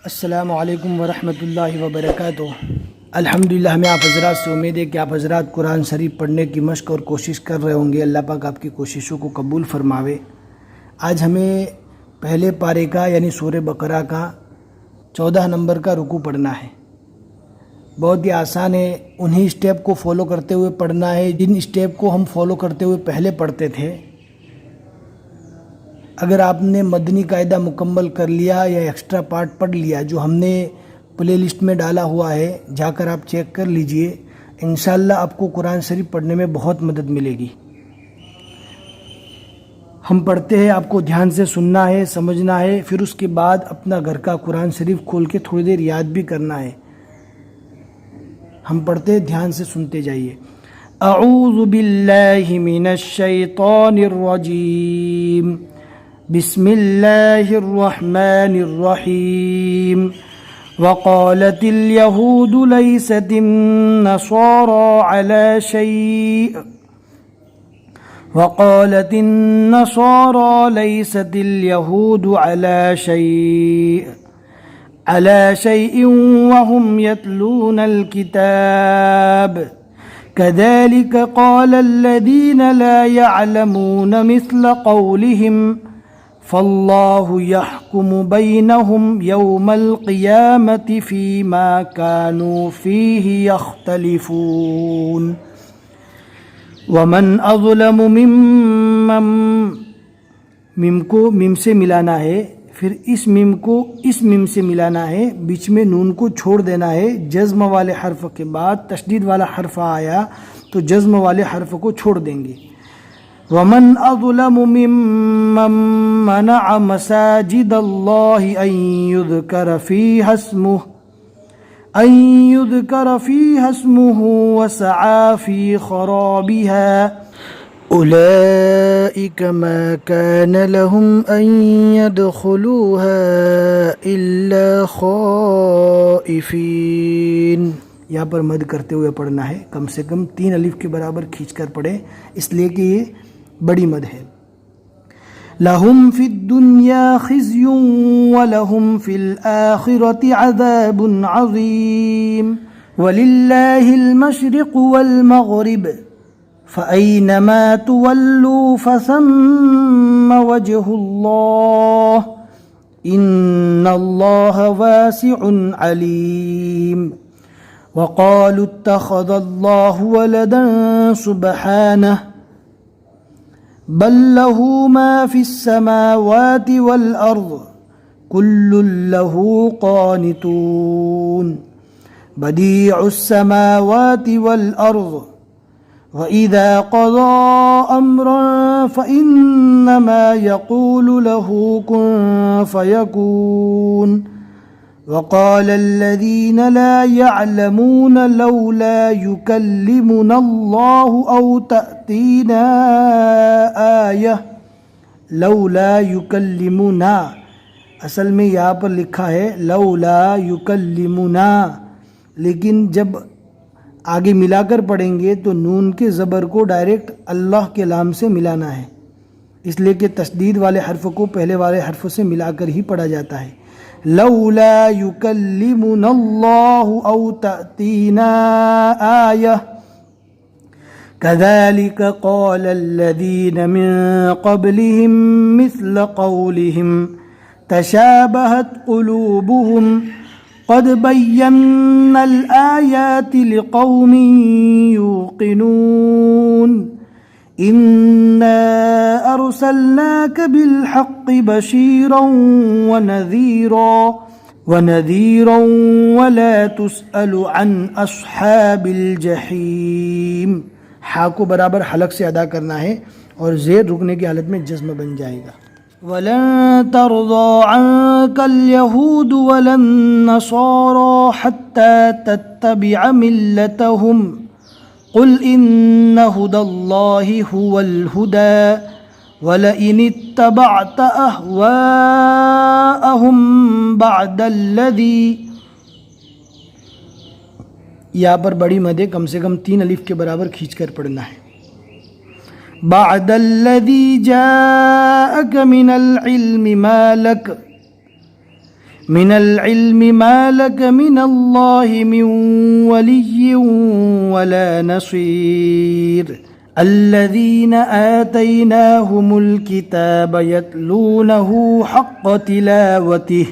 السلام علیکم ورحمۃ اللہ وبرکاتہ۔ الحمدللہ ہمیں آپ حضرات سے امید ہے کہ آپ حضرات قرآن شریف پڑھنے کی مشق اور کوشش کر رہے ہوں گے۔ اللہ پاک آپ کی کوششوں کو قبول فرماوے۔ آج ہمیں پہلے پارے کا یعنی سورہ بقرہ کا 14 نمبر کا رکوع پڑھنا ہے۔ بہت ہی آسان ہے، انہی اسٹیپ کو فالو کرتے ہوئے پڑھنا ہے جن اسٹیپ کو ہم فالو کرتے ہوئے پہلے پڑھتے تھے۔ اگر آپ نے مدنی قاعدہ مکمل کر لیا یا ایکسٹرا پارٹ پڑھ لیا جو ہم نے پلے لسٹ میں ڈالا ہوا ہے، جا کر آپ چیک کر لیجئے، انشاءاللہ آپ کو قرآن شریف پڑھنے میں بہت مدد ملے گی۔ ہم پڑھتے ہیں، آپ کو دھیان سے سننا ہے، سمجھنا ہے، پھر اس کے بعد اپنا گھر کا قرآن شریف کھول کے تھوڑی دیر یاد بھی کرنا ہے۔ ہم پڑھتے ہیں، دھیان سے سنتے جائیے۔ اعوذ باللہ من الشیطان الرجیم، بسم اللہ الرحمن الرحیم۔ وقالت اليهود ليست النصارى على شيء وقالت النصارى ليست اليهود على شيء وهم يتلون الكتاب كذلك قال الذين لا يعلمون مثل قولهم فالله يحكم بينهم يوم القيامة فيما كانوا فيه يختلفون ومن أظلم ممن مم کو مم سے ملانا ہے، پھر اس مم کو اس مم سے ملانا ہے، بیچ میں نون کو چھوڑ دینا ہے۔ جزم والے حرف کے بعد تشدید والا حرف آیا تو جزم والے حرف کو چھوڑ دیں گے۔ ومن اظلم ممن منع مساجد اللہ ان يذكر فيها اسمه وسعى في خرابها أولئك ما كان لهم أن يدخلوها إلا خائفين۔ یہاں پر مد کرتے ہوئے پڑھنا ہے، کم سے کم 3 الف کے برابر کھینچ کر پڑھیں، اس لیے کہ یہ بڑی مد ہے۔ لَهُمْ فِي الدُّنْيَا خِزْيٌ وَلَهُمْ فِي الْآخِرَةِ عَذَابٌ عَظِيمٌ وَلِلَّهِ الْمَشْرِقُ وَالْمَغْرِبُ فَأَيْنَمَا تُوَلُّوا فَثَمَّ وَجْهُ اللَّهِ إِنَّ اللَّهَ وَاسِعٌ عَلِيمٌ۔ وَقَالُوا اتَّخَذَ اللَّهُ وَلَدًا سُبْحَانَهُ بل له ما في السماوات والأرض كل له قانتون بديع السماوات والأرض وإذا قضى أمرا فإنما يقول له كن فيكون وقال الذين لا يعلمون لولا يكلمنا الله أو تأتينا آية لولا يكلمنا، اصل میں یہاں پر لکھا ہے لولا يكلمنا، لیکن جب آگے ملا کر پڑھیں گے تو نون کے زبر کو ڈائریکٹ اللہ کے لام سے ملانا ہے، اس لیے کہ تشدید والے حرف کو پہلے والے حرف سے ملا کر ہی پڑھا جاتا ہے۔ لولا يكلمنا الله أو تأتينا آية كذلك قال الذين من قبلهم مثل قولهم تشابهت قلوبهم قد بينا الآيات لقوم يوقنون إنا أرسلناك بالحق بشيرا ونذيرا ولا تسأل عن أصحاب الجحيم۔ ہا کو برابر حلق سے ادا کرنا ہے اور زیر رکنے کی حالت میں جزم بن جائے گا۔ وَلَن تَرْضَى عَنكَ الْيَهُودُ وَلَا النَّصَارَى حَتَّى تَتَّبِعَ مِلَّتَهُمْ قل إن هدى الله هو الهدى ولئن اتبعت أهواءهم بعد الذي، یہاں پر بڑی مدیں کم سے کم 3 الف کے برابر کھینچ کر پڑھنا ہے۔ بعد الذي جاءك من العلم ما لك من العلم ما لك من اللہ من ولی ولا نصیر الذین آتیناہم الکتاب یتلونہ حق تلاوتہ.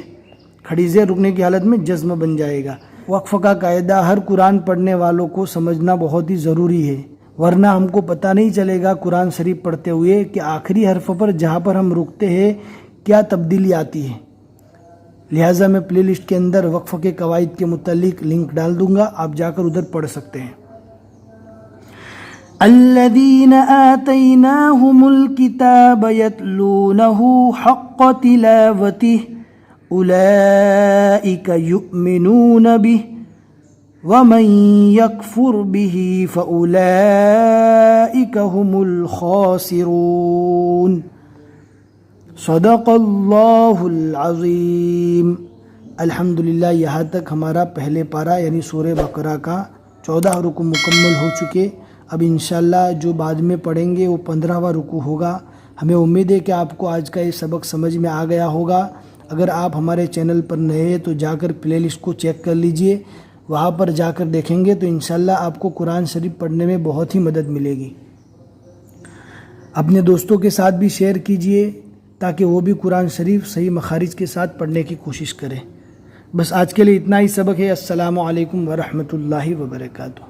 کھڑی زیر رکنے کی حالت میں جزم بن جائے گا. وقف کا قاعدہ ہر قرآن پڑھنے والوں کو سمجھنا بہت ہی ضروری ہے، ورنہ ہم کو پتہ نہیں چلے گا قرآن شریف پڑھتے ہوئے کہ آخری حرف پر جہاں پر ہم رکتے ہیں کیا تبدیلی آتی ہے. لہٰذا میں پلے لسٹ کے اندر وقف کے قواعد کے متعلق لنک ڈال دوں گا، آپ جا کر ادھر پڑھ سکتے ہیں. الذین آتیناہم الکتاب یتلونہ حق تلاوتہ اولئک یؤمنون بہ ومن یکفر بہ فاولئک هم الخاسرون. صدق اللہ العظیم. الحمدللہ یہاں تک ہمارا پہلے پارہ یعنی سورہ بقرہ کا 14 رکوع مکمل ہو چکے. اب انشاءاللہ جو بعد میں پڑھیں گے وہ 15واں رکوع ہوگا. ہمیں امید ہے کہ آپ کو آج کا یہ سبق سمجھ میں آ گیا ہوگا. اگر آپ ہمارے چینل پر نئے ہیں تو جا کر پلے لسٹ کو چیک کر لیجئے، وہاں پر جا کر دیکھیں گے تو انشاءاللہ آپ کو قرآن شریف پڑھنے میں بہت ہی مدد ملے گی. اپنے دوستوں کے ساتھ بھی شیئر کیجئے تاکہ وہ بھی قرآن شریف صحیح مخارج کے ساتھ پڑھنے کی کوشش کریں. بس آج کے لیے اتنا ہی سبق ہے. السلام علیکم ورحمۃ اللہ وبرکاتہ.